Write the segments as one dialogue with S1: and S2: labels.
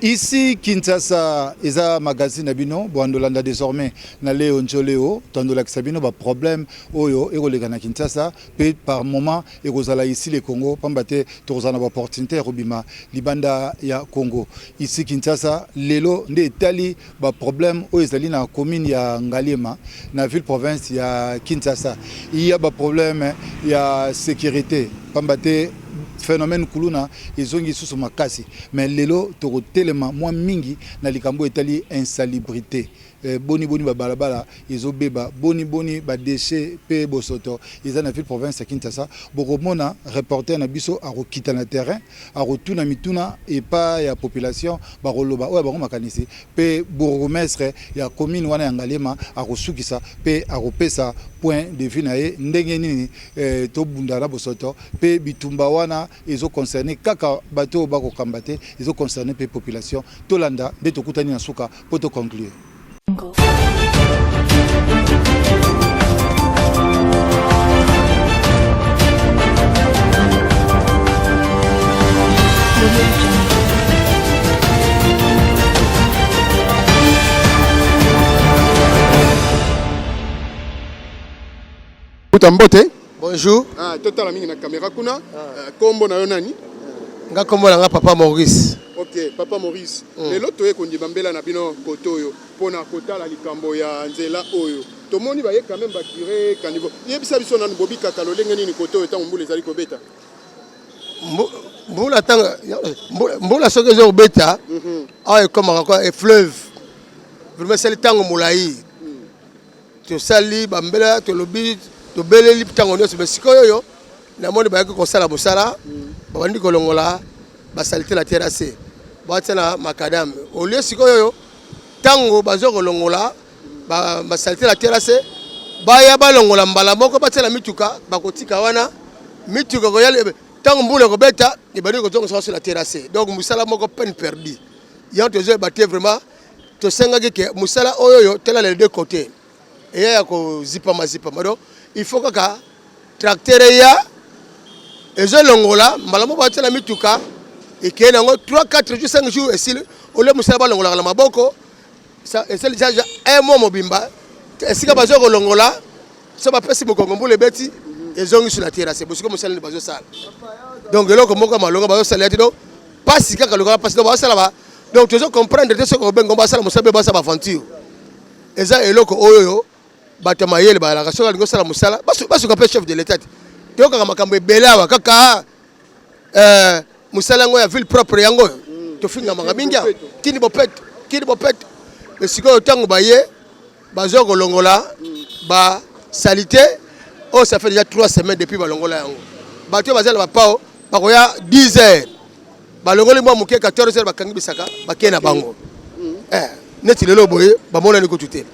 S1: Ici, Kinshasa, il y a un magazine Abino, Boandolanda désormais, Nale Onjoleo, Tandola Sabino, ba problème, Oyo, Erolegana Kinshasa, peut par moment, Erosala ici les Congo, Pambate, Torozana opportunité, Robima, Libanda ya Congo. Ici, Kinshasa, Lelo, Nde Italie, ba problème, Oezali na commune ya Ngalema, na ville province ya Kinshasa. Il y a ba problème, il y a sécurité, Pambate, phénomène kuluna ezongi susu makasi mais lelo toko telema mwa mingi na likambo etali insalubrité boni ba balabala ezobeba boni ba déchets pe bosoto eza na ville province ya Kinshasa bokomona reporter na biso akokita na terrain akotuna mituna epa ya population bakoloba oya bango makanisi pe bourgmestre ya commune wana ya Ngalema akosukisa pe akopesa point de vue na ye ndenge nini to bundala bosoto pe bitumba wana ils ont concerné kaka bateau bako kambate ils ont concerné pe population tolanda de tokutani na suka pour te conclure.
S2: Bonjour.
S3: Ah, total ami na caméra kuna. Kombo na yonani?
S2: Nga kombo na nga Papa Maurice.
S3: OK, Papa Maurice. Lelo toye kondi bambela na bino kotoyo pona kotala likambo ya nzela oyo. Tomoni baye quand même bakire kanivo. Yebisa biso na bobika kalolenge nini kotoyo ta mbula ezali kobeta.
S2: Mbula tanga mbula soke zo beta. Ah comme encore un fleuve. Vraiment c'est le tango mulai. To sali bambela to lobi to bele liptango nyo se sikoyo yo na moni ba ko sala musala ba bandi ko longola ba salite la terrasse ba tena makadam au lieu sikoyo yo tango ba zo ko longola ba salite la terrasse ba ya ba longola mbala moko ba tena mituka ba kotika wana mituka ko yale tango mbula ko beta e ba ko zongo sur la terrasse donc musala moko peine perdue ya to zo baté vraiment to senga ke musala oyo yo tela les deux côtés et ya ko zipa donc il faut que tracteur ya ezo longola malamo ba tela mituka et que nango 3 4 jours 5 jours et si ole musala ba longola la maboko ça et c'est déjà un mois mobimba esika bazo ko longola so ba pesi mokongo mbule beti ezongi sur la terrasse bosiko musala ni bazo sala donc eloko moko malonga bazo sala donc pas sika ka longola pas donc bazo sala ba donc tu dois comprendre de ce ko bengo ba sala musala ba sala aventure eza eloko oyo batama yele ba la kasoka ngo sala musala basu ka chef de l'état to ka makambo ebelawa kaka musala ngo ya ville propre yango to finga manga mingia kini bopet mais siko tango baye bazo ko longola ba salité oh ça fait déjà 3 semaines depuis ba longola yango bato bazala ba pao bakoya 10 heures ba longoli mo muke 14 heures bakangi bisaka bakena bango neti lelo boye ba mona ni ko tuté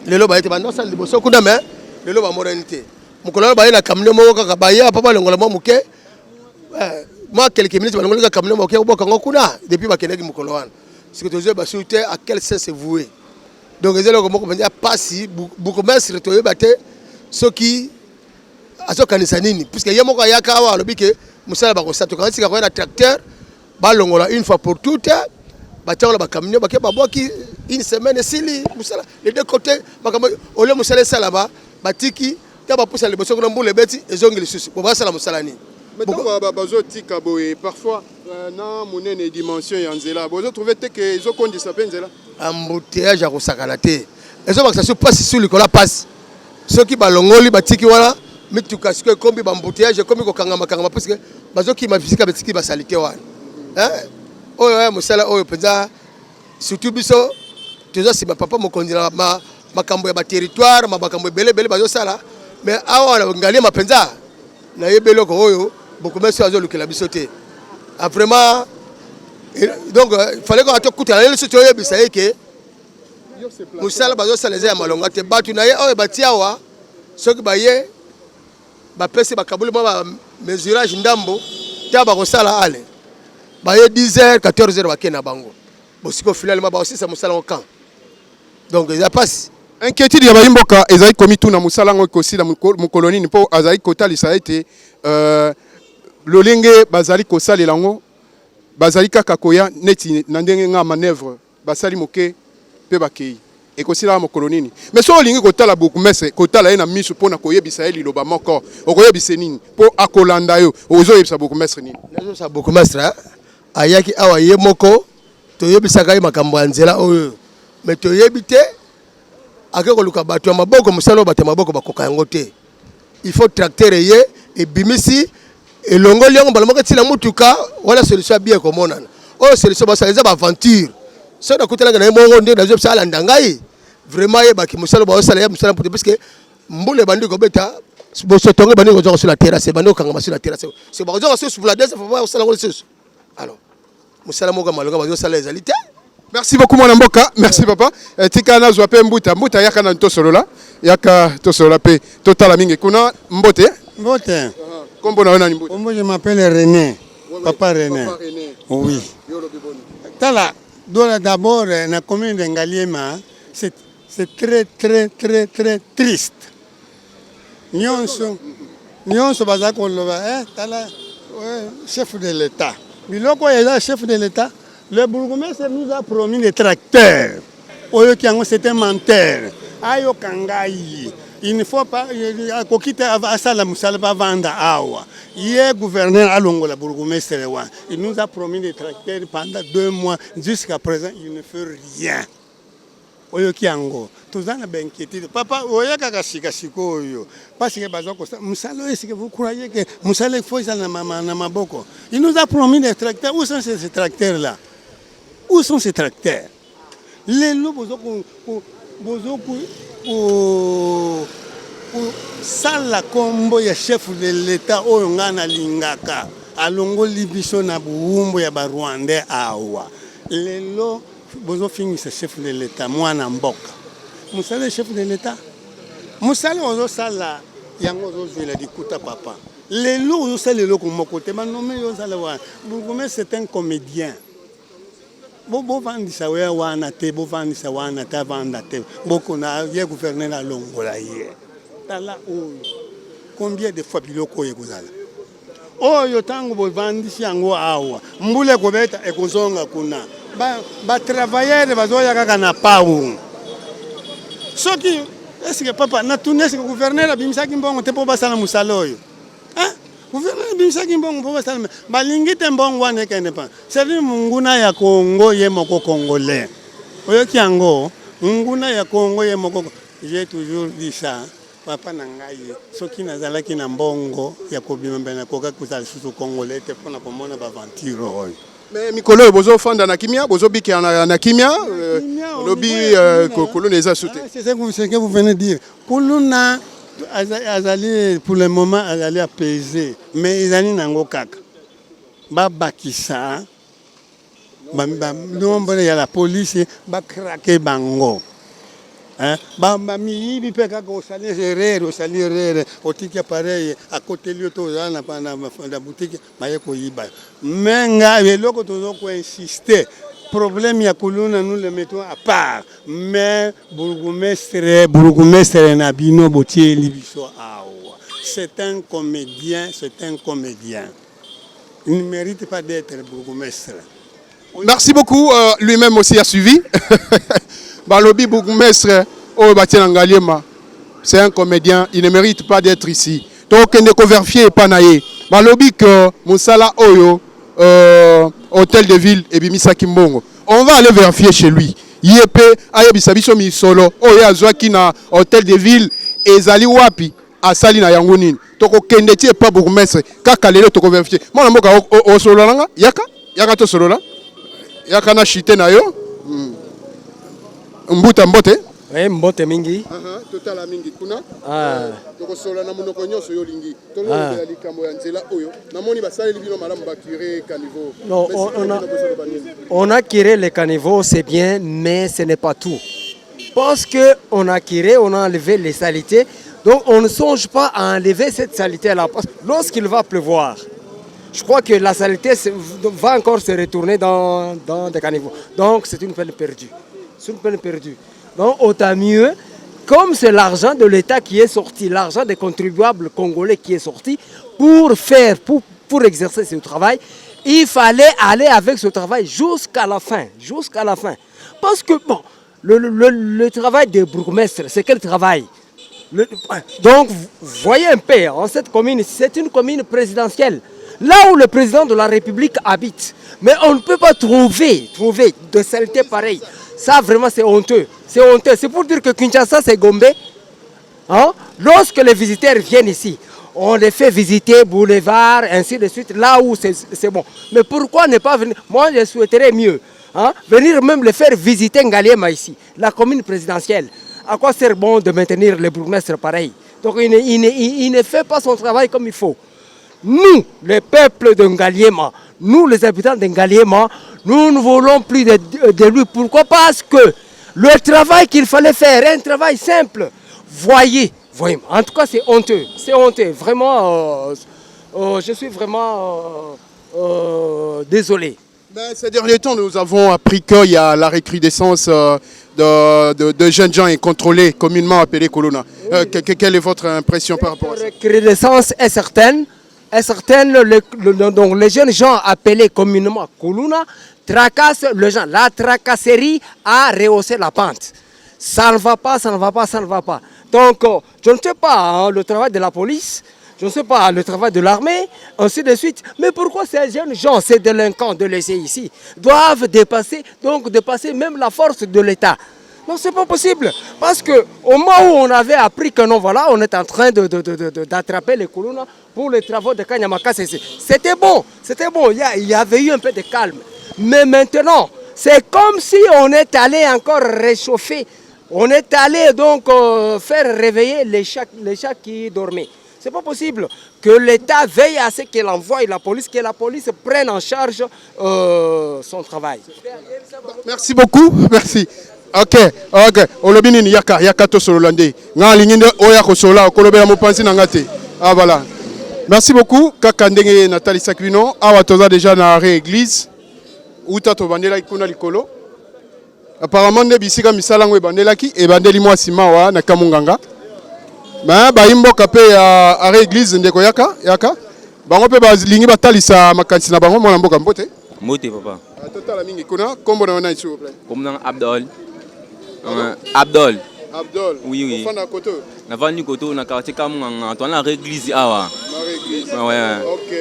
S2: lelo ba ete ba ndosa liboso kuna mais lelo ba moralité mukolo ba ina kamne mo kaka ba ya papa longola mo muke moi quelques minutes ba longola kamne mo ke boka ngokuna depuis ba keneki mukolo wana ce que tu ba souté à quel sens c'est voué donc ezelo ko moko benja pasi beaucoup mestre to yebate soki azokanisa nini puisque yemo ko yaka wa lobike musala ba ko sato kan sika ko na tracteur ba longola une fois pour toutes batanga ba camion ba ke ba boki une semaine sili musala les deux côtés bakamo ole musala sala ba batiki ta ba poussa le boso ko mbule beti ezongi le susu ba sala musala ni
S3: maintenant bazo tika boye parfois na monene dimension ya nzela bozo trouver te que ezo kondisa penzela
S2: embouteillage ya ko sakana te ezo ba ça passe sur le cola passe ceux qui balongoli batiki wana mituka siko kombi ba embouteillage kombi ko kangama parce que bazo ki ma physique batiki ba salité wana oyo musala oyo penza surtout biso tozo si papa mokonzi na makambo ya ba territoire makambo belé bazo sala mais awa na ngali mapenza na yebelo ko oyo beaucoup mais azo lukela biso te vraiment donc il fallait qu'on atokuta na leso toyo bisa yeke musala bazo sala ya malonga te batu na ye oyo batiawa soki baye ba pese ba kabuli ba mesurage ndambo ta ba ko sala ale baye 10h 14h bakena bango bosiko finalement ba aussi ça musala au camp donc il y a pas
S3: inquiétude ya baimboka ezali komi tuna musala ngo kosi la mukoloni mpo azali kotali ça a été lolenge bazali kosalela ngo bazali kaka koya neti na ndenge nga manœuvre basali moke pe bakei ekosila mokolo nini mais so olingi kotala bourgmestre kotala ye na miso mpona koyebisa ye liloba moko okoyebisa nini mpo akolanda yo ozoyebisa bourgmestre nini
S2: nazoyebisa bourgmestre ayaki awa ye moko toyebisaka ye makambo ya nzela oyo mais toyebi te ake koluka bato ya maboko mosala oyo bato ya maboko bakoka yango te il faut tracteur ye ebimisi elongoli yango mbala moko etina mutuka wala solution ya bien komonana oyo solution basala eza baaventure so nakutelanga na ye mongo nde nazobisa alanda ngai vraiment yebaki mosala baosala ye mosala mpute parce que mbula ebandi kobeta bosotongo ebandi kozwaka sur la terrasse ebandi kokangama sur la terrasse so bakozwaka susu pour la deuxième fois osala ngo lisusu alors mosala moko malonga bazosala ezali te.
S3: Merci beaucoup mon mboka, merci papa. Tika na zwa pe mbuta yaka na tosolola, yaka tosolola pe totala mingi kuna mbote.
S4: Mbote.
S3: Kombo na wana ni mbote.
S4: Moi je m'appelle René. Papa René.
S3: Papa René.
S4: Oui.
S3: Yolo biboni.
S4: Tala d'abord la commune de Ngaliema, c'est très triste. Nyonso bazako loba tala chef de l'État. Biloko est chef de l'État. Le bourgmestre nous a promis des tracteurs. Oyo Kiango, c'est un menteur. Ayo Kangai. Il ne faut pas. Il est gouverneur à Longo, la bourgmestre. Il nous a promis des tracteurs pendant 2 mois. Jusqu'à présent, il ne fait rien. Oyo Kiango. Tout ça n'a pas inquiété. Papa, oyo kakashikashiko oyo. Parce que Moussalo, est-ce que vous croyez que Moussalo faut ça na maboko? Il nous a promis des tracteurs. Où sont ces tracteurs-là? Où sont ces tracteurs? Les loups, sala kombo ya chef de l'État oyo ngana lingaka alongo libiso na buumbo ya Rwandais awa. Lelo bozo finisa chef de l'État mwana mboka. Musala chef de l'État. Musala ozo sala yango ozo zwela dikuta papa. Lelo ozo sala lelo ko mokote ba nommé yo sala wa. Bourgmestre c'est un comédien. Bo vandisa we wana te bo vandisa wana ta vanda te boko na ye gouverneur na longola ye tala oyo combien de fois biloko ye kozala oyo tango bo vandisi yango awa mbule ko beta e kozonga kuna ba travailleurs bazoya kaka na pau soki est-ce que papa na tunesi gouverneur abimisaki mbongo te po basala musala oyo gouverneur bimisaki mbongo po basala balingi te mbongo wana ekende pa c'est munguna ya Congo ye moko congolais oyo kiango nguna ya Congo ye moko j'ai toujours dit ça papa na ngai soki nazalaki na mbongo ya kobimba na koka kozala susu congolais te pona komona ba aventure oyo
S3: mais mikolo bozo fanda na kimia bozo biki na kimia lobi kolona eza soute
S4: c'est ce que vous venez de dire kolona azali pour le moment azali apaisé mais ezali nango kaka babakisa nombre ya la police bakrake bango miyibi mpe kaka osali erreur otiki pareil à côté lieu tozala na boutique baye koyiba mais nga eloko tozo koinsiste problème ya kuluna nous le mettons à part mais bourgmestre na bino botie libiso awa c'est un comédien il ne mérite pas d'être bourgmestre.
S3: Merci beaucoup lui-même aussi a suivi balobi bourgmestre o batina Ngaliema c'est un comédien il ne mérite pas d'être ici donc ne ko vérifier pas naye balobi que musala oyo hôtel de ville et bimisa kimbongo on va aller vérifier chez lui yepe ayebisa biso misolo oyo azwaki na hôtel de ville ezali wapi asali na yango nini toko kende tie pa bourgmestre kaka lelo toko vérifier mona mboka o solo langa yaka to solo la yaka na chité na yo mbuta mbote
S5: mbote mingi
S3: totala mingi kuna tokosola na monoko nyonso yo lingi tolobela likambo ya nzela oyo namoni basaleli bino malamu bakire caniveau.
S5: Non, on a curé les caniveaux, c'est bien, mais ce n'est pas tout. Parce qu'on a curé, on a enlevé les saletés, donc on ne songe pas à enlever cette saleté-là. Lorsqu'il va pleuvoir, je crois que la saleté va encore se retourner dans des caniveaux. Donc c'est une peine perdue. C'est une peine perdue. Donc autant mieux, comme c'est l'argent de l'État qui est sorti, l'argent des contribuables congolais qui est sorti pour exercer ce travail, il fallait aller avec ce travail jusqu'à la fin. Parce que, bon, le travail des bourgmestres, c'est quel travail? Donc, vous voyez un peu, hein, cette commune, c'est une commune présidentielle. Là où le président de la République habite. Mais on ne peut pas trouver de saleté pareille. Ça, vraiment, c'est honteux. C'est pour dire que Kinshasa, c'est Gombe. Hein? Lorsque les visiteurs viennent ici, on les fait visiter boulevard, ainsi de suite, là où c'est bon. Mais pourquoi ne pas venir? Moi, je souhaiterais mieux. Hein? Venir même les faire visiter Ngaliema ici, la commune présidentielle. À quoi sert bon de maintenir les bourgmestres pareils? Donc il ne fait pas son travail comme il faut. Nous, le peuple de Ngaliema, nous les habitants de Ngaliema, nous ne voulons plus de lui. Pourquoi? Parce que le travail qu'il fallait faire, un travail simple, voyez, en tout cas c'est honteux, vraiment, je suis vraiment désolé.
S3: Ben, ces derniers temps, nous avons appris qu'il y a la recrudescence de jeunes gens incontrôlés, communément appelés Kolona. Quelle est votre impression par rapport à ça?
S5: La recrudescence est certaine. Donc les jeunes gens appelés communément Kolona tracassent les gens. La tracasserie a rehaussé la pente. Ça ne va pas. Donc, je ne sais pas hein, le travail de la police, je ne sais pas le travail de l'armée, ainsi de suite. Mais pourquoi ces jeunes gens, ces délinquants de laisser ici, doivent dépasser même la force de l'État? Non, c'est pas possible. Parce qu'au moment où on avait appris que non, voilà, on est en train d'attraper les Kolona pour les travaux de Kanyamaka, c'était bon. Il y avait eu un peu de calme. Mais maintenant, c'est comme si on est allé encore réchauffer. On est allé donc faire réveiller les chats qui dormaient. C'est pas possible que l'État veille à ce qu'il envoie la police, que la police prenne en charge son travail.
S3: Merci beaucoup. Merci. Ok. Olobinini yaka to sololande. Nga linginde oya ko sola kolobela mopanzi nangate. Ah voilà. Merci beaucoup kaka ndenge Nathalie Sakvino. Awa toza déjà na église. Uta to bandela ikuna likolo. Apparemment ne bisika misala ngwe bandelaki e bandeli mwa simawa na Kamunganga. Ba imboka pe à église ndeko yaka. Bango pe balingi batalisa makanisi na bango mwana mboka mbote.
S6: Mbote papa.
S3: Total mingi kuna kombo na s'il vous plaît.
S6: Comme dans Abdol. Abdol. Oui.
S3: Fana koto.
S6: Na vandi koto na quartier Kamunganga. To na église awa.
S3: Na église.
S6: Ouais.
S3: OK.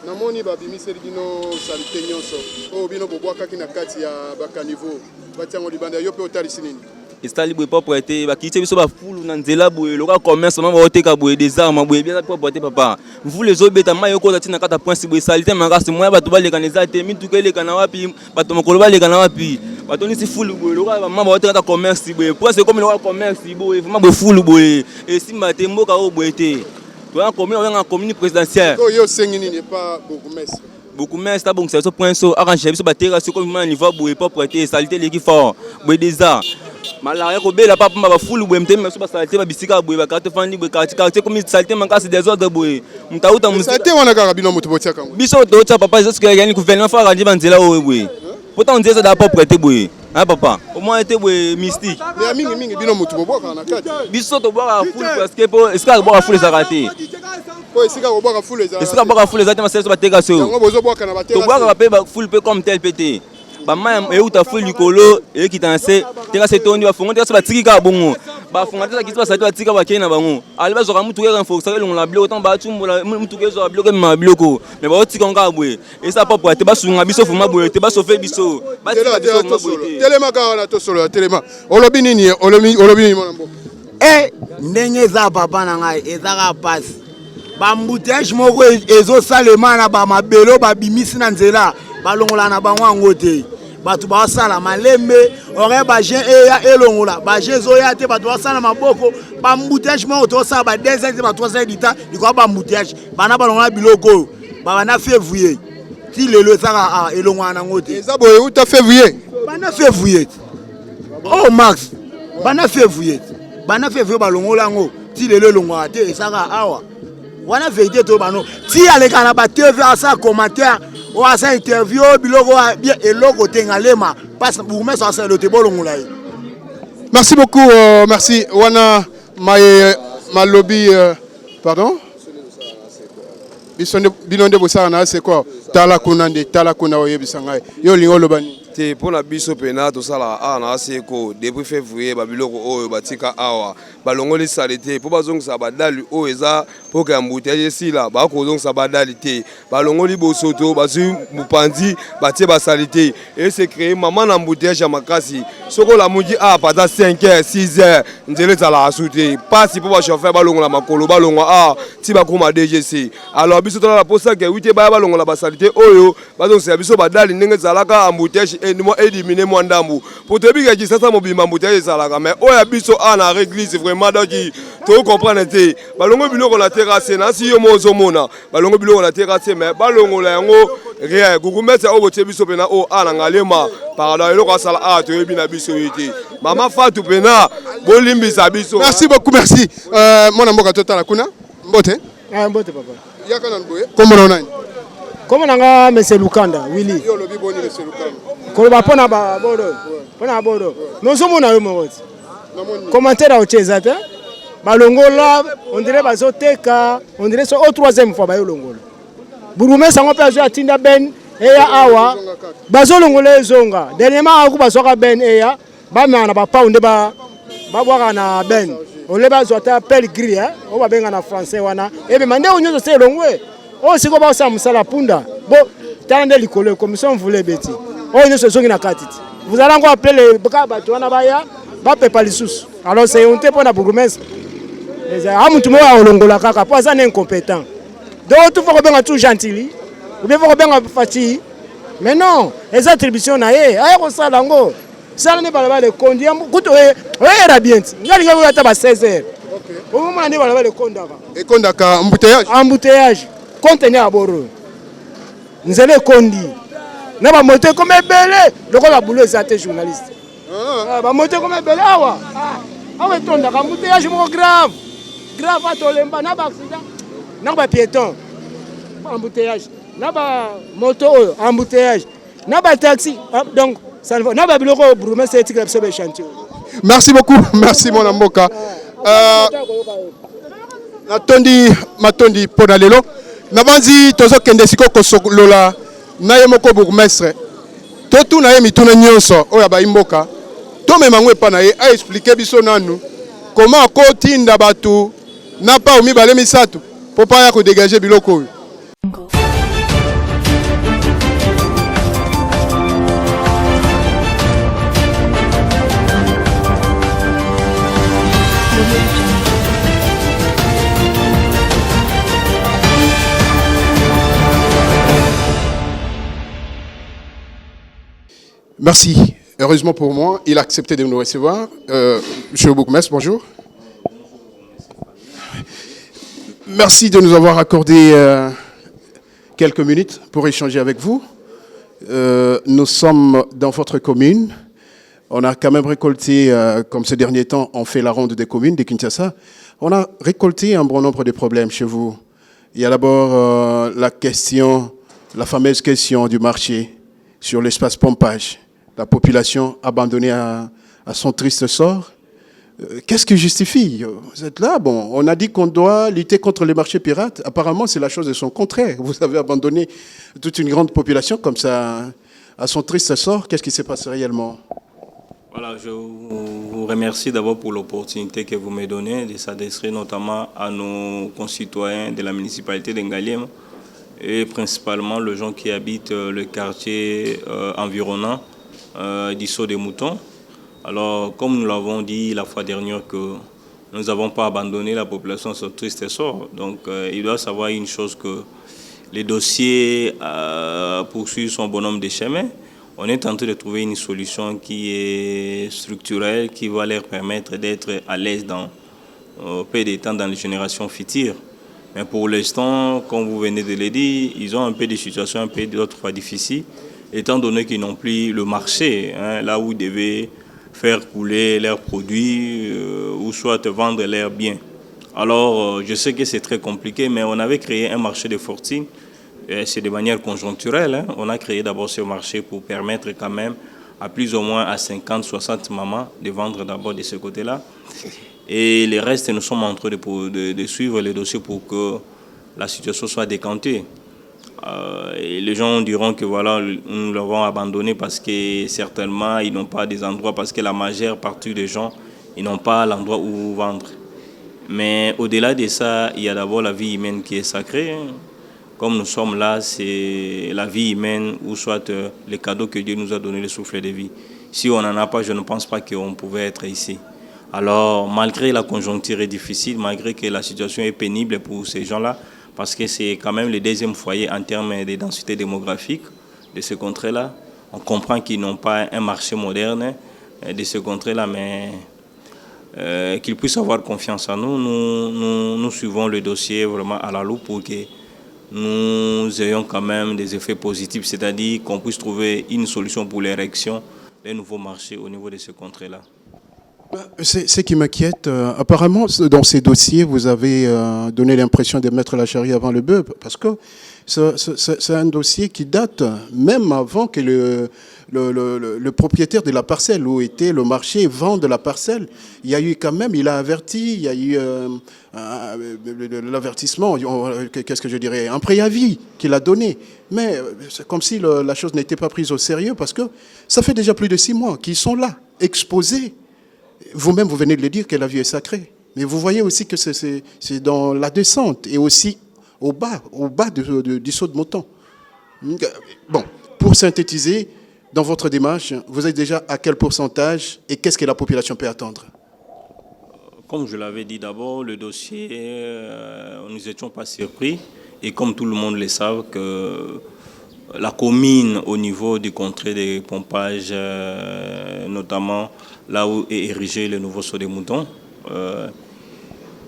S3: Namoni babimiseli bino salite nyonso. O bino bobwaka kina kati ya bakanivo. Batiango libanda yo pe otalisi nini?
S6: Estali boye propreté ba kiti biso ba fulu na nzela boye loka commerce ma ba oteka boye des armes boye bien propreté papa. Vous les obeta mayo ko zatina kata point si boye salite makasi moya ba to ba leka nezate mituke leka na wapi ba to mokolo ba leka na wapi. Ba to ni si fulu boye loka ba mama oteka commerce boye. Pour c'est comme loka commerce boye vraiment boye fulu boye. Et si mate mboka o boye te. To en commune présidentielle.
S3: Ko yo sengi nini pas bourgmestre.
S6: Beaucoup mais ça bon c'est ce point so arranger biso ba terrasse comme niveau boye propreté salite leki fort boye des armes. Malaya ko bela papa ba fulu boye mteme so ba salite ba bisika boye ba carte fandi boye carte comme salite mankasi des autres boye mtauta
S3: salite wana kaka bino mutu botia kango
S6: biso to cha papa juste que yani gouvernement fa randi banzela o boye pourtant on dit ça da propreté boye hein papa au moins été boye mystique
S3: mais mingi bino mutu boboka na kati
S6: biso to boka fulu parce que pour est-ce que boka fulu ça raté
S3: po esika ko boka fulu ça
S6: est-ce que boka fulu ça te ma so ba teka so
S3: yango bozo boka na ba
S6: to boka pe ba fulu pe comme tel pété ba maya euta fulu likolo e kitanse teka se tondi ba fongo teka so ba tikika bongo ba fonga teka kitwa sa to tika ba kena bango ali ba zoka mutu ke info sa ke longola bilo autant ba tumbola mutu ke zo bilo ke ma biloko mais ba tika nga boye et ça pas pour te ba sunga biso fuma boye te ba sofe biso ba tika biso fuma boye
S3: telema ka na to solo telema olobi nini mona mbo
S7: ndenge za papa na ngai ezaka passe bambouteillage moko ezosalema na bamabelo babimisi na nzela balongola na bango yango te bato basala malembe ore baje eya elongola baje ezoya te bato basala maboko bambouteillage moko tosala ba 2 ans te bato basala dita likoa bambouteillage bana balongola biloko oyo babana février ti lelo ezaka elongola nango te
S3: eza boye uta février
S7: bana février oh max bana février balongola yango ti lelo elongola te ezaka awa wana vérité to bano ti aleka na ba TV asa commentaire o asa interview biloko bien eloko tengalema passe bourgmestre asa le te bolongola.
S3: Merci beaucoup merci wana malobi pardon bisonde binonde bosana c'est quoi tala kuna oyebisa ngai yo lingo oloba nini
S8: te mpona biso pena tosalaka awa na aseko depuis février babiloko oyo batika awa balongoli sali te mpo bazongisa badali oyo eza mpoka ya mbuteyage esila bakozongisa badali te balongoli bosoto bazwi mopanzi batie basali te ese crée mama na mbuteyage ya makasi soko olamuki awa pata 5h 6h nzela ezalaka su te mpasi mpo bachauffeur balongola makolo balongwa awa ti bakoma DGC alors biso tolala mposaka 8 baya balongola basali te oyo bazongisa biso badali ndenge ezalaka embouteillage éliminer moi ndambu pour te dire que ça mobima mbouteillage ezalaka mais oya biso ana réglise vraiment donc to comprendre te balongo biloko na terrasse na si yo mozomona balongo biloko na terrasse mais balongo la yango rien gukumesa o botie biso pena o ana ngalema parada eloko asala a to yebi na biso yite mama Fatou pena bolimbisa biso.
S3: Merci beaucoup, merci. Mwana mboka totala kuna mbote
S9: mbote papa
S3: yaka na mboye komona nani
S9: Comment nanga monsieur Lukanda Willy
S3: yo lobi boni monsieur Lukanda
S9: koloba pona ba bodo pona bodo nozomona yo mawoti commentaire au chezate balongola on dirait bazoteka on dirait so au troisième fois bayo longola burume sango pe azo atinda ben eya awa bazolongola ezonga dernièrement aku basoka ben eya ba mana ba pound ba bwaka na ben ole bazota pelgri o ba benga na français wana ebe mande onyozo se longwe o siko ba sa musala punda bo tande likolo commission voulait beti o nyoso zongi na katiti vous allez encore appeler les bato wana baya ba pepa lisusu alors c'est on te pona bourgmestre les amutu mo olongola kaka po ça incompétent donc tout faut que benga tout gentili ou bien faut que benga fati mais non les attributions na ye ay ko sala ngo sala ne balaba le kondi kuto era bien ngali ngako ata ba 16h OK au moment ne balaba le kondaka
S3: et kondaka
S9: embouteillage contenir à boro nzele kondi na ba moto comme belé lokola boulot ezate journaliste ba moto comme belé awa awa tonda ka embouteillage mo grave atolemba na ba accident na ba piéton embouteillage na ba moto embouteillage na ba taxi donc ça na ba biloko brumé c'est tika biso be chantier.
S3: Merci beaucoup, merci mon amboka. Matondi pona lelo nabanzi tozo kende siko kosolola na ye moko bourgmestre to tu na ye mituna nyonso oya ba imboka to mema ngwe pa na ye a expliquer biso nanu comment ko tinda batu na pa umi bale misato po pa ya ko dégager biloko. Merci. Heureusement pour moi, il a accepté de nous recevoir. Monsieur Bourgmestre, bonjour. Merci de nous avoir accordé quelques minutes pour échanger avec vous. Nous sommes dans votre commune. On a quand même récolté, comme ces derniers temps, on fait la ronde des communes de Kinshasa. On a récolté un bon nombre de problèmes chez vous. Il y a d'abord la fameuse question du marché sur l'espace pompage. La population abandonnée à son triste sort. Qu'est-ce qui justifie? Vous êtes là, bon, on a dit qu'on doit lutter contre les marchés pirates. Apparemment, c'est la chose de son contraire. Vous avez abandonné toute une grande population comme ça à son triste sort. Qu'est-ce qui se passe réellement?
S6: Voilà, je vous remercie d'abord pour l'opportunité que vous me donnez de s'adresser notamment à nos concitoyens de la municipalité d'Ngaliem et principalement les gens qui habitent le quartier environnant d'Isso des Moutons. Alors, comme nous l'avons dit la fois dernière que nous n'avons pas abandonné la population sur triste sort, donc il doit savoir une chose que les dossiers poursuivent son bonhomme de chemin. On est en train de trouver une solution qui est structurelle, qui va leur permettre d'être à l'aise dans peu de temps dans les générations futures. Mais pour l'instant, comme vous venez de le dire, ils ont un peu des situations un peu d'autres fois difficiles, étant donné qu'ils n'ont plus le marché, là où ils devaient faire couler leurs produits ou soit vendre leurs biens. Alors, je sais que c'est très compliqué, mais on avait créé un marché de fortune. C'est de manière conjoncturelle. On a créé d'abord ce marché pour permettre quand même à plus ou moins à 50-60 mamans de vendre d'abord de ce côté-là. Et le reste, nous sommes en train de suivre les dossiers pour que la situation soit décantée. Et les gens diront que voilà, nous l'avons abandonné parce que certainement ils n'ont pas des endroits, parce que la majeure partie des gens, ils n'ont pas l'endroit où vendre. Mais au-delà de ça, il y a d'abord la vie humaine qui est sacrée. Comme nous sommes là, c'est la vie humaine ou soit les cadeaux que Dieu nous a donné, le souffle de vie. Si on n'en a pas, je ne pense pas qu'on pouvait être ici. Alors, malgré la conjoncture est difficile, malgré que la situation est pénible pour ces gens-là, parce que c'est quand même le deuxième foyer en termes de densité démographique de ce contrée-là. On comprend qu'ils n'ont pas un marché moderne de ce contrée-là, mais qu'ils puissent avoir confiance en nous. Nous suivons le dossier vraiment à la loupe pour que nous ayons quand même des effets positifs, c'est-à-dire qu'on puisse trouver une solution pour l'érection d'un nouveau marché au niveau de ce contrée-là.
S10: Ce qui m'inquiète, apparemment, dans ces dossiers, vous avez donné l'impression de mettre la charrue avant le bœuf, parce que c'est un dossier qui date même avant que le propriétaire de la parcelle où était le marché vende la parcelle. Il y a eu quand même, il a averti, il y a eu l'avertissement, qu'est-ce que je dirais, un préavis qu'il a donné. Mais c'est comme si la chose n'était pas prise au sérieux, parce que ça fait déjà plus de 6 mois qu'ils sont là, exposés. Vous-même, vous venez de le dire que la vie est sacrée. Mais vous voyez aussi que c'est dans la descente et aussi au bas du saut de mouton. Bon, pour synthétiser, dans votre démarche, vous êtes déjà à quel pourcentage et qu'est-ce que la population peut attendre?
S6: Comme je l'avais dit d'abord, le dossier, nous n'étions pas surpris. Et comme tout le monde le sait, que la commune, au niveau du contrée des pompages, notamment là où est érigé le nouveau saut des moutons,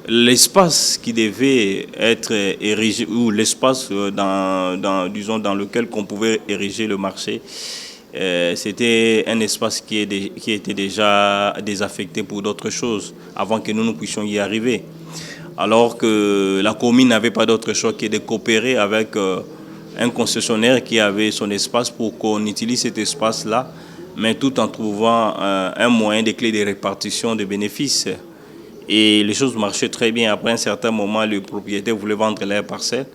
S6: l'espace qui devait être érigé, ou l'espace dans lequel on pouvait ériger le marché, c'était un espace qui était déjà désaffecté pour d'autres choses, avant que nous puissions y arriver. Alors que la commune n'avait pas d'autre choix que de coopérer avec un concessionnaire qui avait son espace pour qu'on utilise cet espace-là, mais tout en trouvant un moyen de clé de répartition de bénéfices. Et les choses marchaient très bien. Après un certain moment, le propriétaire voulait vendre leur parcelle.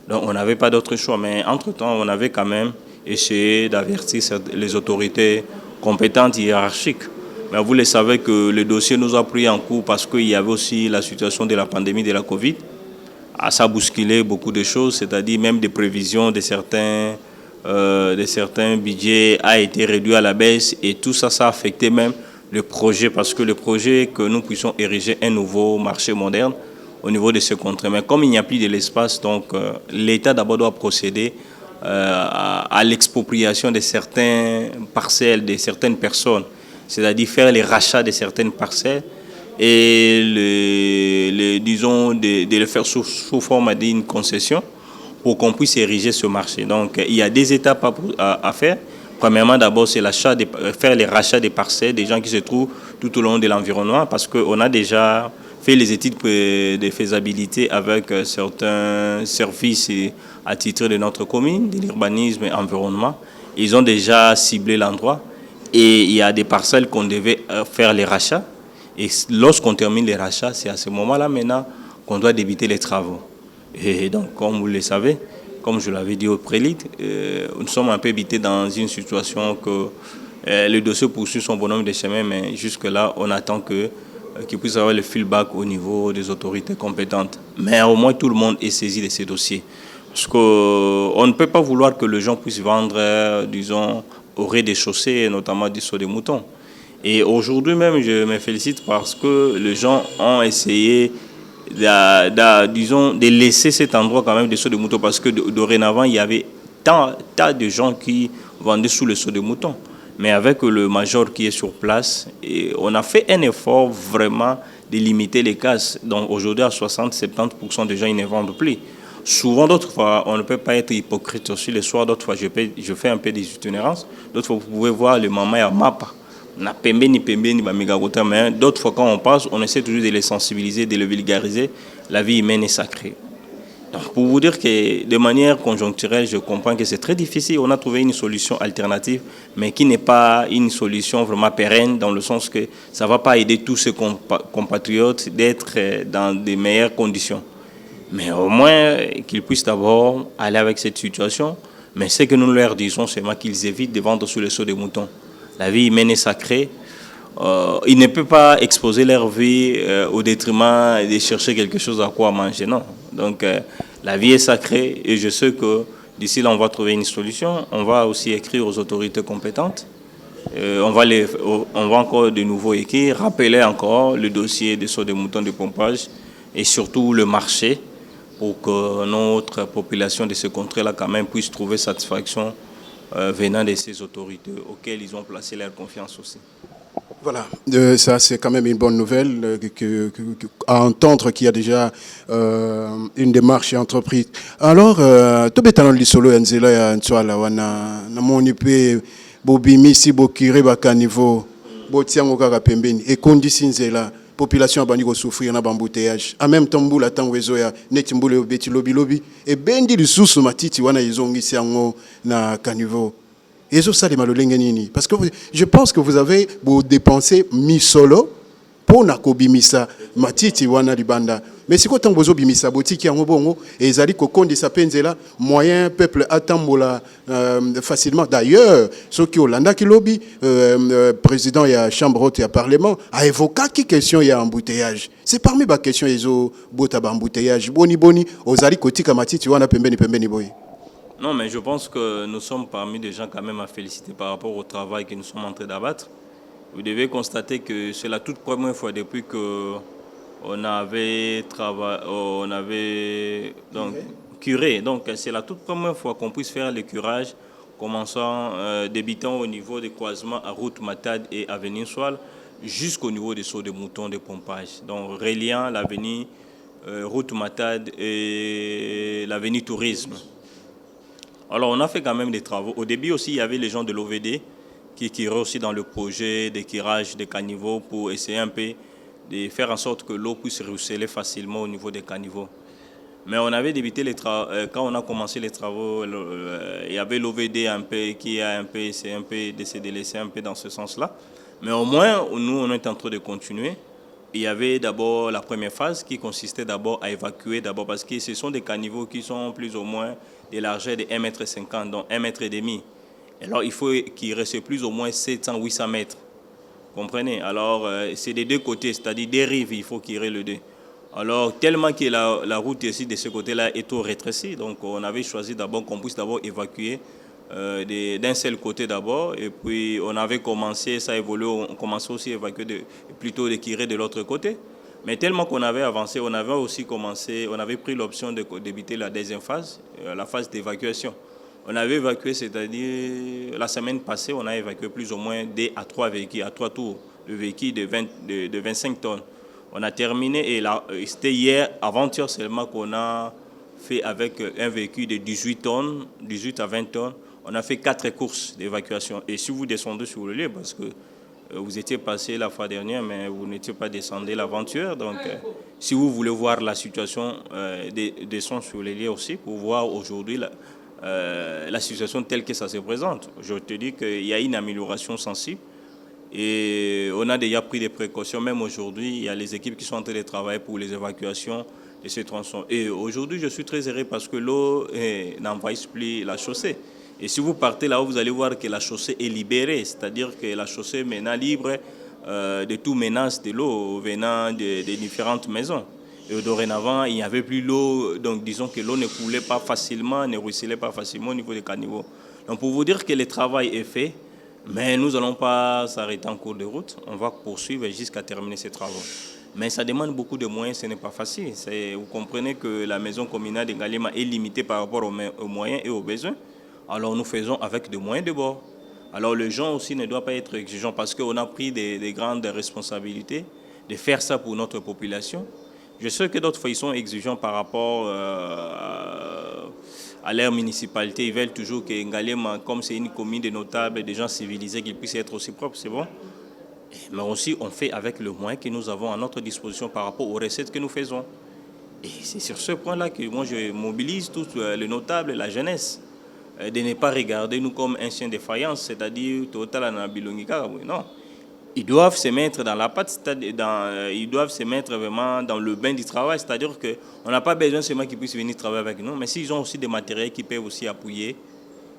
S6: Donc on n'avait pas d'autre choix. Mais entre-temps, on avait quand même essayé d'avertir les autorités compétentes hiérarchiques. Mais vous le savez que le dossier nous a pris en cours parce qu'il y avait aussi la situation de la pandémie de la Covid. Ça a bousculé beaucoup de choses, c'est-à-dire même des prévisions de certains budgets a été réduit à la baisse et tout ça, ça a affecté même le projet, parce que le projet que nous puissions ériger un nouveau marché moderne au niveau de ce contrée. Mais comme il n'y a plus de l'espace, donc l'État d'abord doit procéder à l'expropriation de certaines parcelles, de certaines personnes, c'est-à-dire faire les rachats de certaines parcelles et disons de le faire sous forme d'une concession pour qu'on puisse ériger ce marché. Donc il y a des étapes à faire. Premièrement, d'abord, c'est faire les rachats des parcelles des gens qui se trouvent tout au long de l'environnement, parce qu'on a déjà fait les études de faisabilité avec certains services à titre de notre commune, de l'urbanisme et environnement. Ils ont déjà ciblé l'endroit et il y a des parcelles qu'on devait faire les rachats. Et lorsqu'on termine les rachats, c'est à ce moment-là maintenant qu'on doit débuter les travaux. Et donc, comme vous le savez, comme je l'avais dit au prélude, nous sommes un peu habités dans une situation que le dossier poursuit son bonhomme de chemin, mais jusque-là, on attend qu'il puisse avoir le feedback au niveau des autorités compétentes. Mais au moins, tout le monde est saisi de ces dossiers. Parce qu'on ne peut pas vouloir que les gens puissent vendre, disons, au rez-de-chaussée, notamment des sauts de moutons. Et aujourd'hui même, je me félicite parce que les gens ont essayé disons, de laisser cet endroit quand même des sauts de moutons, parce que dorénavant, il y avait tant de gens qui vendaient sous le saut de moutons. Mais avec le major qui est sur place, et on a fait un effort vraiment de limiter les cases. Donc aujourd'hui, à 60-70% des gens, ils ne vendent plus. Souvent, d'autres fois, on ne peut pas être hypocrite aussi. Le soir, d'autres fois, je fais un peu des itinérances. D'autres fois, vous pouvez voir le maman à Mapa. Mais d'autres fois, quand on passe, on essaie toujours de les sensibiliser, de les vulgariser. La vie humaine est sacrée. Donc, pour vous dire que de manière conjoncturelle, je comprends que c'est très difficile. On a trouvé une solution alternative, mais qui n'est pas une solution vraiment pérenne, dans le sens que ça ne va pas aider tous ces compatriotes d'être dans de meilleures conditions.
S11: Mais au moins qu'ils puissent d'abord aller avec cette situation. Mais ce que nous leur disons, c'est qu'ils évitent de vendre sous le sceau des moutons. La vie humaine est sacrée. Ils ne peuvent pas exposer leur vie au détriment de chercher quelque chose à quoi manger. Non. Donc la vie est sacrée et je sais que d'ici là, on va trouver une solution. On va aussi écrire aux autorités compétentes. On va encore de nouveau écrire, rappeler encore le dossier des sauts de moutons de pompage et surtout le marché pour que notre population de ce contrée-là quand même puisse trouver satisfaction venant de ces autorités auxquelles ils ont placé leur confiance aussi.
S10: Voilà, ça c'est quand même une bonne nouvelle à entendre qu'il y a déjà une démarche entreprise. Alors, tout bétalant le solo yanzela ya ntwala wana na moni pe bobimisi bokire bakanivo botiango kaka pembeni et conditions nzela population abandi ko souffrir na bambouteillage en même temps mbula tango ezoya neti mbula obeti lobi et bendi lisusu matiti wana izongisi yango na caniveau. Et ça, parce que je pense que vous avez dépensé mi solo pour nakobimisa matiti wana libanda. Mais si quand vous bimisa botiki yango bongo et ezali ko kondisa penzela moyen peuple atambola facilement. D'ailleurs, ceux qui Hollanda qui lobby président ya chambre haute ya parlement a évoqué qui question ya embouteillage. C'est parmi ba question ezo bota ba embouteillage boni ozali kotika matiti wana pembeni boy.
S11: Non, mais je pense que nous sommes parmi des gens quand même à féliciter par rapport au travail que nous sommes en train d'abattre. Vous devez constater que c'est la toute première fois depuis qu'on avait curé. Donc c'est la toute première fois qu'on puisse faire le curage, débutant au niveau des croisements à route Matade et avenue Soile, jusqu'au niveau des sauts de moutons de pompage. Donc reliant l'avenue route Matade et l'avenue Tourisme. Alors, on a fait quand même des travaux. Au début aussi, il y avait les gens de l'OVD qui tiraient aussi dans le projet des tirages des caniveaux pour essayer un peu de faire en sorte que l'eau puisse ruisseler facilement au niveau des caniveaux. Mais on avait débuté les travaux. Quand on a commencé les travaux, il y avait l'OVD un peu qui a essayé de se délaisser un peu dans ce sens-là. Mais au moins, nous, on est en train de continuer. Il y avait d'abord la première phase qui consistait d'abord à évacuer, parce que ce sont des caniveaux qui sont plus ou moins de largeur de 1,50 m, donc 1,5 m. Alors il faut qu'il reste plus ou moins 700-800 mètres. Comprenez? Alors c'est des deux côtés, c'est-à-dire des rives, il faut qu'il y ait le deux. Alors tellement que la route ici de ce côté-là est trop rétrécie, donc on avait choisi d'abord qu'on puisse d'abord évacuer d'un seul côté d'abord, et puis on avait commencé, ça a évolué, on commençait aussi à évacuer plutôt de tirer de l'autre côté. Mais tellement qu'on avait avancé, on avait aussi commencé, on avait pris l'option de débuter la deuxième phase, la phase d'évacuation. On avait évacué, c'est-à-dire la semaine passée, on a évacué plus ou moins 2 à 3 véhicules, à 3 tours, le véhicule de 25 tonnes. On a terminé et c'était hier, avant-hier seulement qu'on a fait avec un véhicule de 18 tonnes, 18 à 20 tonnes. On a fait 4 courses d'évacuation. Et si vous descendez sur le lieu, parce que vous étiez passé la fois dernière, mais vous n'étiez pas descendu l'aventure. Donc, si vous voulez voir la situation, descendez sur les lieux aussi pour voir aujourd'hui la situation telle que ça se présente. Je te dis qu'il y a une amélioration sensible et on a déjà pris des précautions. Même aujourd'hui, il y a les équipes qui sont en train de travailler pour les évacuations de ces tronçons. Et aujourd'hui, je suis très heureux parce que l'eau n'envahit plus la chaussée. Et si vous partez là-haut, vous allez voir que la chaussée est libérée, c'est-à-dire que la chaussée est maintenant libre de toute menace de l'eau venant des différentes maisons. Et dorénavant, il n'y avait plus l'eau, donc disons que l'eau ne coulait pas facilement, ne ruisselait pas facilement au niveau des caniveaux. Donc pour vous dire que le travail est fait, mais nous n'allons pas s'arrêter en cours de route, on va poursuivre jusqu'à terminer ces travaux. Mais ça demande beaucoup de moyens, ce n'est pas facile. Vous comprenez que la maison communale de Ngalema est limitée par rapport aux moyens et aux besoins. Alors nous faisons avec des moyens de bord. Alors les gens aussi ne doivent pas être exigeants parce qu'on a pris des grandes responsabilités de faire ça pour notre population. Je sais que d'autres fois ils sont exigeants par rapport à leur municipalité. Ils veulent toujours que Ngalema, comme c'est une commune de notables, des gens civilisés, qu'ils puissent être aussi propres, c'est bon. Mais aussi on fait avec le moyen que nous avons à notre disposition par rapport aux recettes que nous faisons. Et c'est sur ce point-là que moi je mobilise tous les notables, la jeunesse. De ne pas regarder nous comme un chien de faïence, c'est-à-dire total anabilongika. Non. ils doivent se mettre dans la pâte, ils doivent se mettre vraiment dans le bain du travail. C'est-à-dire qu'on n'a pas besoin seulement qu'ils puissent venir travailler avec nous, mais s'ils ont aussi des matériels qui peuvent aussi appuyer,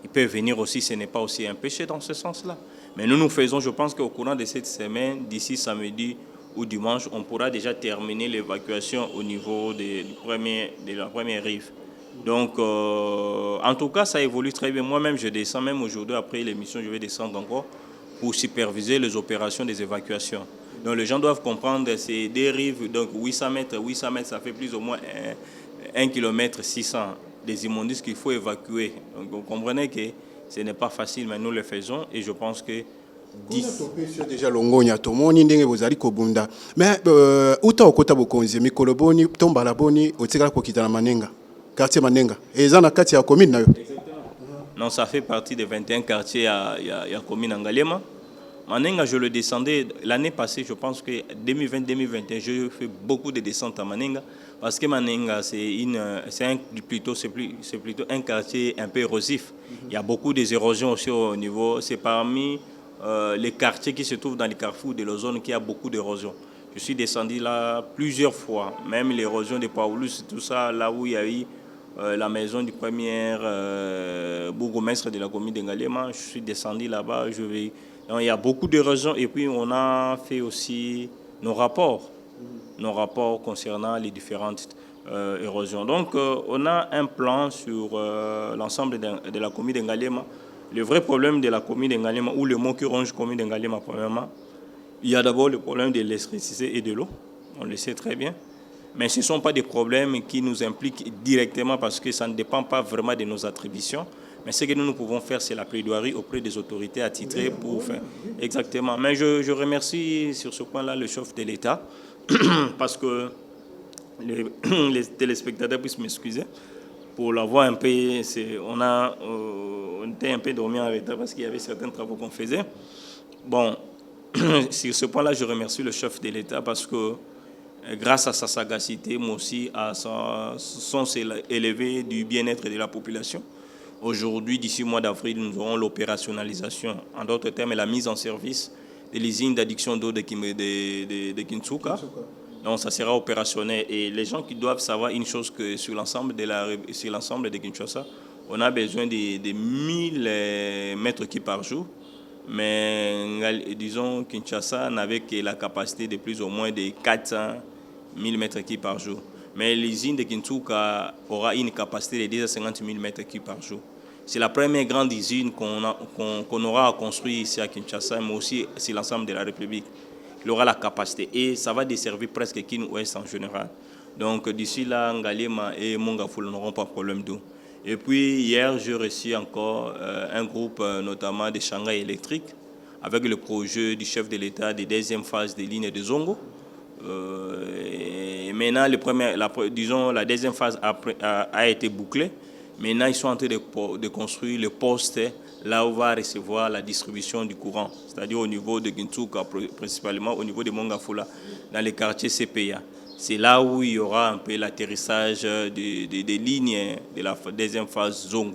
S11: ils peuvent venir aussi, ce n'est pas aussi un péché dans ce sens-là. Mais nous faisons, je pense qu'au courant de cette semaine, d'ici samedi ou dimanche, on pourra déjà terminer l'évacuation au niveau de la première rive. Donc, en tout cas, ça évolue très bien. Moi-même, je descends, même aujourd'hui, après l'émission, je vais descendre encore pour superviser les opérations des évacuations. Donc, les gens doivent comprendre ces des rives, donc 800 mètres, ça fait plus ou moins 1 km 600 des immondices qu'il faut évacuer. Donc, vous comprenez que ce n'est pas facile, mais nous le faisons et je pense que
S10: déjà longonya tomoni ndenge bozali kobunda mais uta okota bokonzi mikolo boni tombala boni otikala kokita na Manenga quartier Manenga eza na kati ya commune na yo.
S11: Non, ça fait partie des 21 quartiers à commune en Ngaliema. Manenga, je le descendais l'année passée, je pense que 2020-2021, j'ai fait beaucoup de descentes à Manenga parce que Manenga, c'est plutôt un quartier un peu érosif. Il y a beaucoup d'érosion aussi au niveau, c'est parmi les quartiers qui se trouvent dans les carrefours de la zone qui a beaucoup d'érosion. Je suis descendu là plusieurs fois, même l'érosion de Paulus, tout ça, là où il y a eu la maison du premier bourgmestre de la commune de Ngaliema. Je suis descendu là-bas, donc, il y a beaucoup d'érosion et puis on a fait aussi nos rapports concernant les différentes érosions. Donc on a un plan sur l'ensemble de la commune de Ngaliema. Le vrai problème de la commune de Ngaliema, ou le mot qui ronge la commune de Ngaliema, premièrement, il y a d'abord le problème de l'électricité et de l'eau, on le sait très bien. Mais ce ne sont pas des problèmes qui nous impliquent directement parce que ça ne dépend pas vraiment de nos attributions. Mais ce que nous pouvons faire, c'est la plaidoirie auprès des autorités attitrées pour faire. Exactement. Mais je remercie sur ce point-là le chef de l'État parce que les téléspectateurs puissent m'excuser pour l'avoir un peu. On était un peu dormi en retard parce qu'il y avait certains travaux qu'on faisait. Bon, sur ce point-là, je remercie le chef de l'État parce que grâce à sa sagacité, mais aussi à son sens élevé du bien-être de la population. Aujourd'hui, d'ici le mois d'avril, nous aurons l'opérationnalisation, en d'autres termes, la mise en service de l'usine d'adduction d'eau de Kinsuka. Donc, ça sera opérationnel. Et les gens qui doivent savoir une chose, que sur l'ensemble de Kinshasa, on a besoin de 1000 mètres cubes par jour. Mais disons, Kinshasa n'avait que la capacité de plus ou moins de 400 000 mètres cubes par jour. Mais l'usine de Kinsuka aura une capacité de 250 000 mètres cubes par jour. C'est la première grande usine qu'on aura à construire ici à Kinshasa, mais aussi sur l'ensemble de la République. Il aura la capacité et ça va desservir presque Kin-Ouest en général. Donc d'ici là, Ngaliema et Mongafula n'auront pas de problème d'eau. Et puis hier, j'ai reçu encore un groupe, notamment de Shanghai Électrique, avec le projet du chef de l'État des deuxième phase des lignes de Zongo. Et maintenant, la deuxième phase a été bouclée. Maintenant, ils sont en train de construire le poste là où va recevoir la distribution du courant, c'est-à-dire au niveau de Kinsuka, principalement au niveau de Mongafula, dans les quartiers CPA. C'est là où il y aura un peu l'atterrissage des lignes de la deuxième phase Zongo.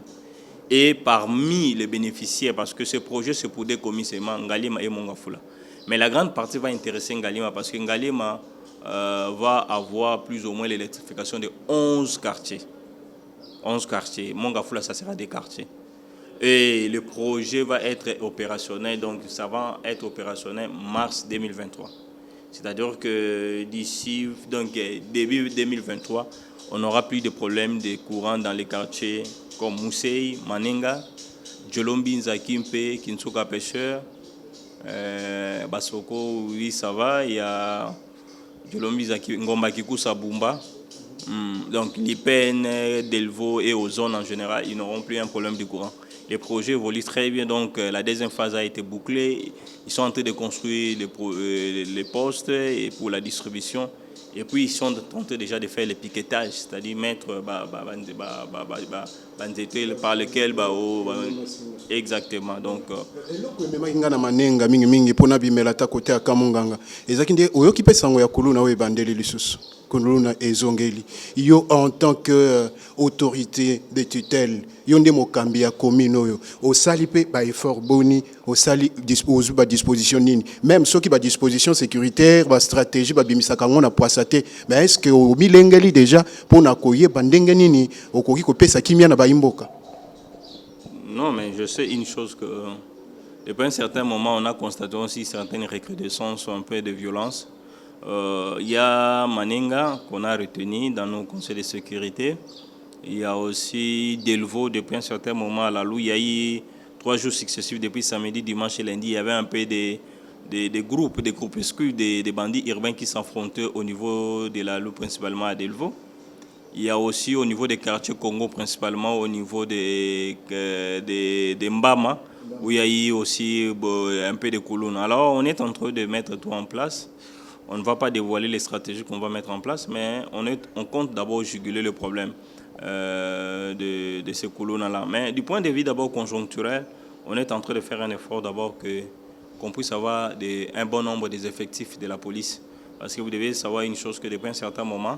S11: Et parmi les bénéficiaires, parce que ce projet, c'est pour des communes seulement, Ngaliema et Mongafula. Mais la grande partie va intéresser Ngaliema parce que Ngaliema va avoir plus ou moins l'électrification de 11 quartiers. 11 quartiers. Mongafula, ça sera des quartiers. Et le projet va être opérationnel, donc ça va être opérationnel mars 2023. C'est-à-dire que d'ici, donc début 2023, on n'aura plus de problèmes de courant dans les quartiers comme Mousseï, Manenga, Djolombi, Nzakimpe, Kinsuka Pêcheur, Basoko, oui, ça va. Il y a Djolombi, Ngomba Kikou, Sabumba. Donc, l'IPN, Delvaux et aux zones en général, ils n'auront plus un problème de courant. Les projets évoluent très bien, donc la deuxième phase a été bouclée. Ils sont en train de construire les postes et pour la distribution. Et puis, ils sont en train déjà de faire les piquetages, c'est-à-dire mettre par lequel... Exactement. Donc,
S10: Kuluna et Zongeli. Yo en tant que autorité de tutelle, yo nde mokambi ya commune oyo. Au sali pe ba effort boni, au sali dispose ba disposition nini. Même ceux qui ba disposition sécuritaire, ba stratégie ba bimisaka ngona poisate, mais est-ce que au milengeli déjà pour na koye bandenge nini okoki ko pesa kimia na ba imboka?
S11: Non, mais je sais une chose que depuis un certain moment, on a constaté aussi certaines recrudescences, un peu de violence. Il y a Manenga qu'on a retenu dans nos conseils de sécurité. Il y a aussi Delvaux depuis un certain moment à la Lou. Il y a eu 3 jours successifs depuis samedi, dimanche et lundi. Il y avait un peu des groupuscules, des bandits urbains qui s'affrontaient au niveau de la Lou, principalement à Delvaux. Il y a aussi au niveau des quartiers Congo, principalement au niveau des Mbama, où il y a eu aussi un peu de Kouloun. Alors on est en train de mettre tout en place. On ne va pas dévoiler les stratégies qu'on va mettre en place, mais on compte d'abord juguler le problème de ces Koulouna-là. Mais du point de vue d'abord conjoncturel, on est en train de faire un effort d'abord qu'on puisse avoir un bon nombre des effectifs de la police. Parce que vous devez savoir une chose, que depuis un certain moment,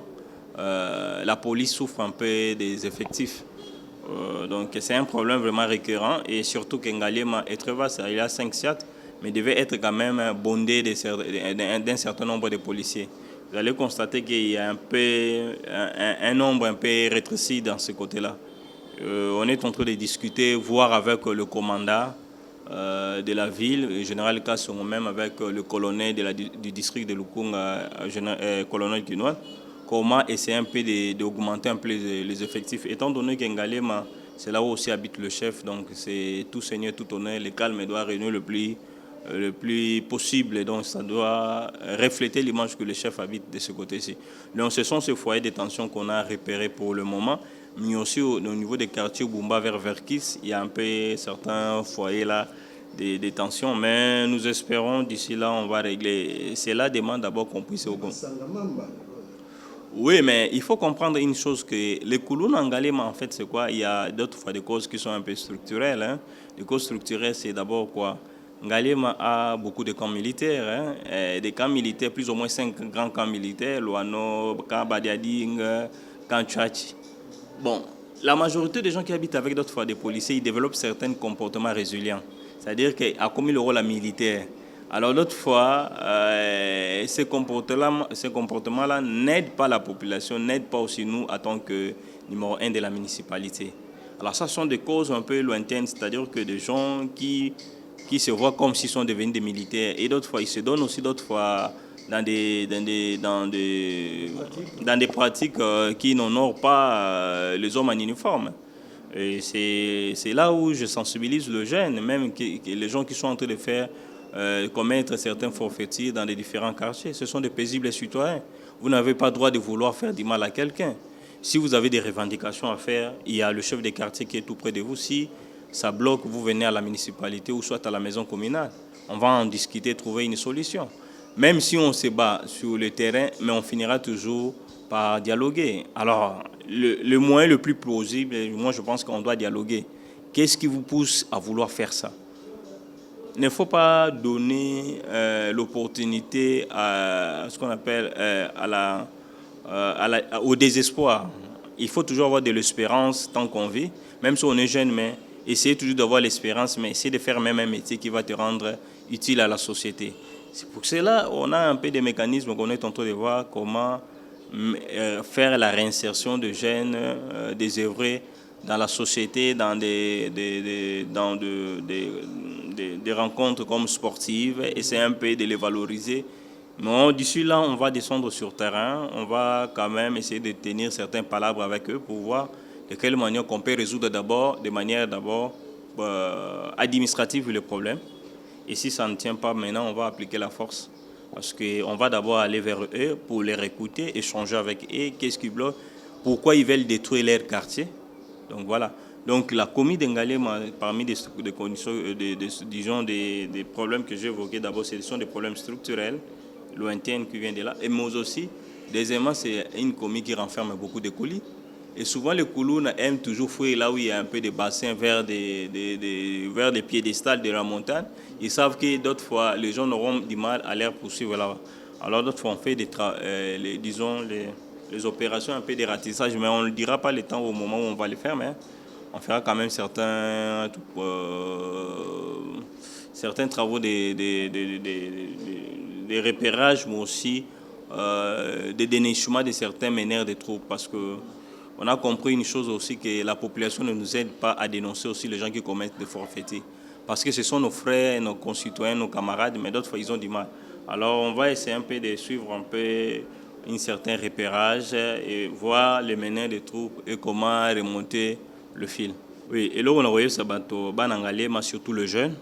S11: la police souffre un peu des effectifs. Donc c'est un problème vraiment récurrent, et surtout qu'Ngalema est très vaste, il y a 5 SIAT, mais devait être quand même bondé d'un certain nombre de policiers. Vous allez constater qu'il y a un nombre un peu rétréci dans ce côté-là. On est en train de discuter, voir avec le commandant de la ville, le général Kasson, même avec le colonel du district de Lukunga, colonel Kinois, comment essayer un peu d'augmenter un peu les effectifs. Étant donné qu'Ngalema, c'est là où aussi habite le chef, donc c'est tout seigneur, tout honneur, le calme doit régner le plus possible, et donc ça doit refléter l'image que le chef habite de ce côté-ci. Donc ce sont ces foyers de tension qu'on a repérés pour le moment, mais aussi au niveau des quartiers Bumba vers Verkis, il y a un peu certains foyers là de tension, mais nous espérons d'ici là on va régler. Cela demande d'abord qu'on puisse Oui, mais il faut comprendre une chose, que les Kouloun en Galema, en fait, c'est quoi? Il y a d'autres fois des causes qui sont un peu structurelles. Hein. Les causes structurelles, c'est d'abord quoi? Ngalema a beaucoup de camps militaires. Hein. Des camps militaires, plus ou moins 5 grands camps militaires, Luano, Kabadiading, Kanchachi. Bon, la majorité des gens qui habitent avec d'autres fois des policiers, ils développent certains comportements résilients. C'est-à-dire qu'à commis le rôle militaire. Alors d'autres fois, ces comportements-là n'aident pas la population, n'aident pas aussi nous en tant que numéro 1 de la municipalité. Alors ça sont des causes un peu lointaines, c'est-à-dire que des gens qui se voient comme s'ils sont devenus des militaires, et d'autres fois ils se donnent aussi d'autres fois dans des pratiques qui n'honorent pas les hommes en uniforme. Et c'est là où je sensibilise le jeune, même les gens qui sont en train de faire commettre certains forfaits dans les différents quartiers. Ce sont des paisibles citoyens. Vous n'avez pas le droit de vouloir faire du mal à quelqu'un. Si vous avez des revendications à faire, il y a le chef de quartier qui est tout près de vous. Si ça bloque, vous venez à la municipalité ou soit à la maison communale. On va en discuter, trouver une solution. Même si on se bat sur le terrain, mais on finira toujours par dialoguer. Alors, le moyen le plus plausible, moi je pense qu'on doit dialoguer. Qu'est-ce qui vous pousse à vouloir faire ça? Il ne faut pas donner l'opportunité à ce qu'on appelle au désespoir. Il faut toujours avoir de l'espérance tant qu'on vit, même si on est jeune, mais essayer toujours d'avoir l'espérance, mais essayer de faire même un métier qui va te rendre utile à la société. C'est pour cela qu'on a un peu des mécanismes qu'on est en train de voir comment faire la réinsertion de jeunes désœuvrés dans la société, dans des rencontres comme sportives, essayer un peu de les valoriser. Mais d'ici là, on va descendre sur terrain, on va quand même essayer de tenir certains palabres avec eux pour voir de quelle manière qu'on peut résoudre de manière administrative le problème. Et si ça ne tient pas maintenant, on va appliquer la force. Parce qu'on va d'abord aller vers eux pour les réécouter, échanger avec eux, qu'est-ce qui bloque, pourquoi ils veulent détruire leur quartier. Donc voilà. Donc la commis d'Ngalema, parmi des conditions, des problèmes que j'ai évoqués, d'abord ce sont des problèmes structurels, lointains qui viennent de là. Et mais aussi, deuxièmement, c'est une commis qui renferme beaucoup de colis. Et souvent, les Koulouna aiment toujours fouiller là où il y a un peu de bassins vers des piédestals de la montagne. Ils savent que d'autres fois, les gens auront du mal à les poursuivre là-bas. Alors d'autres fois on fait les opérations un peu de ratissage, mais on ne dira pas le temps au moment où on va les faire, mais on fera quand même certains travaux de repérage, mais aussi de dénichement de certains meneurs de troupes, parce que on a compris une chose aussi, que la population ne nous aide pas à dénoncer aussi les gens qui commettent des forfaités. Parce que ce sont nos frères, nos concitoyens, nos camarades, mais d'autres fois ils ont du mal. Alors on va essayer un peu de suivre un peu un certain repérage et voir les meneurs de troupes et comment remonter le fil. Oui, et là on a envoyé ça Banangalema, surtout les jeunes,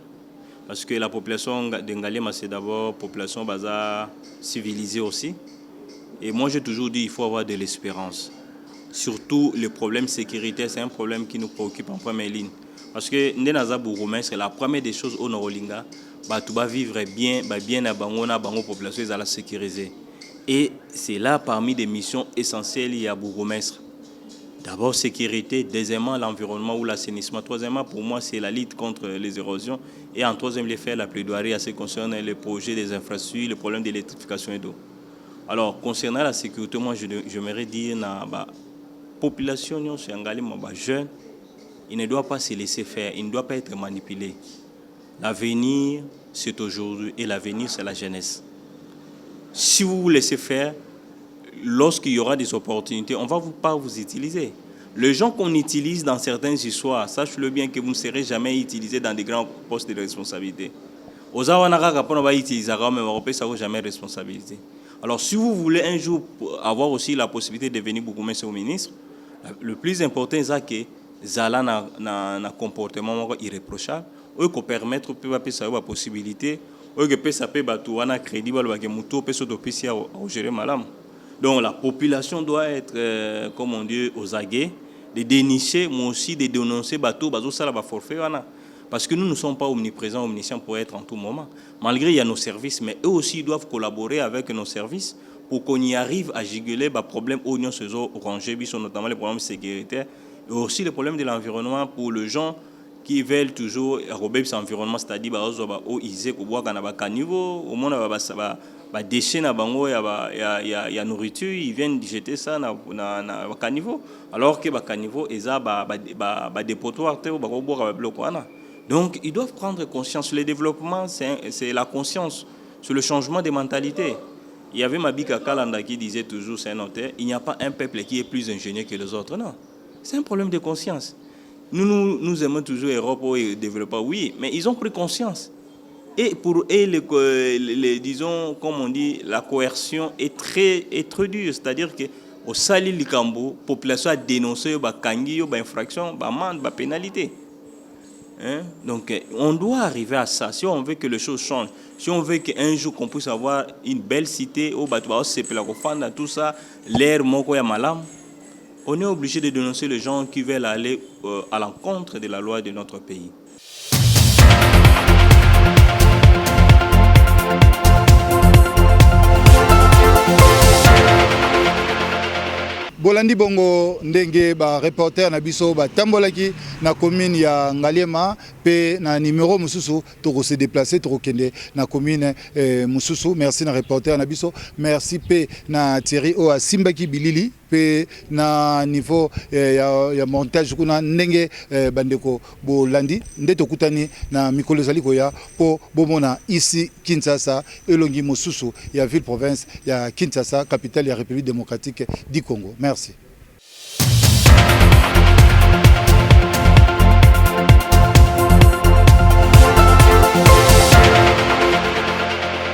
S11: parce que la population de Ngalema c'est d'abord une population civilisée aussi. Et moi j'ai toujours dit qu'il faut avoir de l'espérance. Surtout le problème sécuritaire, c'est un problème qui nous préoccupe en première ligne. Parce que Ndenaza Bourgoumès, c'est la première des choses au Norolinga, tu vas vivre bien à la population, ils la sécuriser. Et c'est là, parmi des missions essentielles, il y a Bourgoumès. D'abord, sécurité. Deuxièmement, l'environnement ou l'assainissement. Troisièmement, pour moi, c'est la lutte contre les érosions. Et en troisième lieu, faire la plaidoirie à ce qui concerne les projets des infrastructures, le problème d'électrification et d'eau. Alors, concernant la sécurité, moi, j'aimerais dire la population, jeune, il ne doit pas se laisser faire, il ne doit pas être manipulé. L'avenir, c'est aujourd'hui, et l'avenir, c'est la jeunesse. Si vous vous laissez faire, lorsqu'il y aura des opportunités, on ne va pas vous utiliser. Les gens qu'on utilise dans certaines histoires, sachez-le bien que vous ne serez jamais utilisés dans des grands postes de responsabilité. Aux Awanaka, on va utiliser, mais on ne va jamais responsabilité. Alors, si vous voulez un jour avoir aussi la possibilité de devenir beaucoup au ministre, le plus important, c'est que Zala a un comportement irréprochable, ou qu'on permettre la possibilité, ou que ça peut être crédit, ou gérer malam. Donc la population doit être, comme on dit, aux aguets, de dénicher, mais aussi de dénoncer forfait. Parce que nous ne sommes pas omniprésents, omniscients pour être en tout moment. Malgré il y a nos services, mais eux aussi doivent collaborer avec nos services pour qu'on y arrive à juguler les problèmes oignons orangés, notamment les problèmes sécuritaires, et aussi les problèmes de l'environnement pour les gens qui veulent toujours rober cet environnement, c'est-à-dire qu'au niveau, au moins des déchets il y a nourriture, ils viennent jeter ça dans le caniveau, alors que le caniveau est un dépotoir. Donc ils doivent prendre conscience. Le développement, c'est la conscience, c'est le changement des mentalités. Il y avait Mabika Kalanda qui disait toujours, c'est un notaire, il n'y a pas un peuple qui est plus ingénieux que les autres. Non, c'est un problème de conscience. Nous aimons toujours l'Europe et le développement, oui, mais ils ont pris conscience. Et pour eux, disons, comme on dit, la coercion est très dure. C'est-à-dire qu'au Sali Likambo, la population a dénoncé une infraction, une amende, une pénalité. Donc, on doit arriver à ça. Si on veut que les choses changent, si on veut qu'un jour qu'on puisse avoir une belle cité, tout ça, l'air mokoya malam, on est obligé de dénoncer les gens qui veulent aller à l'encontre de la loi de notre pays.
S1: Bolandi bongo ndenge ba reporter na biso ba tambolaki na commune ya Ngaliema pe na numéro mususu to se déplacer to kende na commune mususu. Merci na reporter na biso, merci pe na Thierry o Simbaki Bilili pe na niveau ya montage kuna ndenge bandeko Bolandi ndeto kutani na mikolo zali koya po bomona ici Kinshasa elongi mususu ya ville province ya Kinshasa, capitale ya République démocratique du Congo. Merci.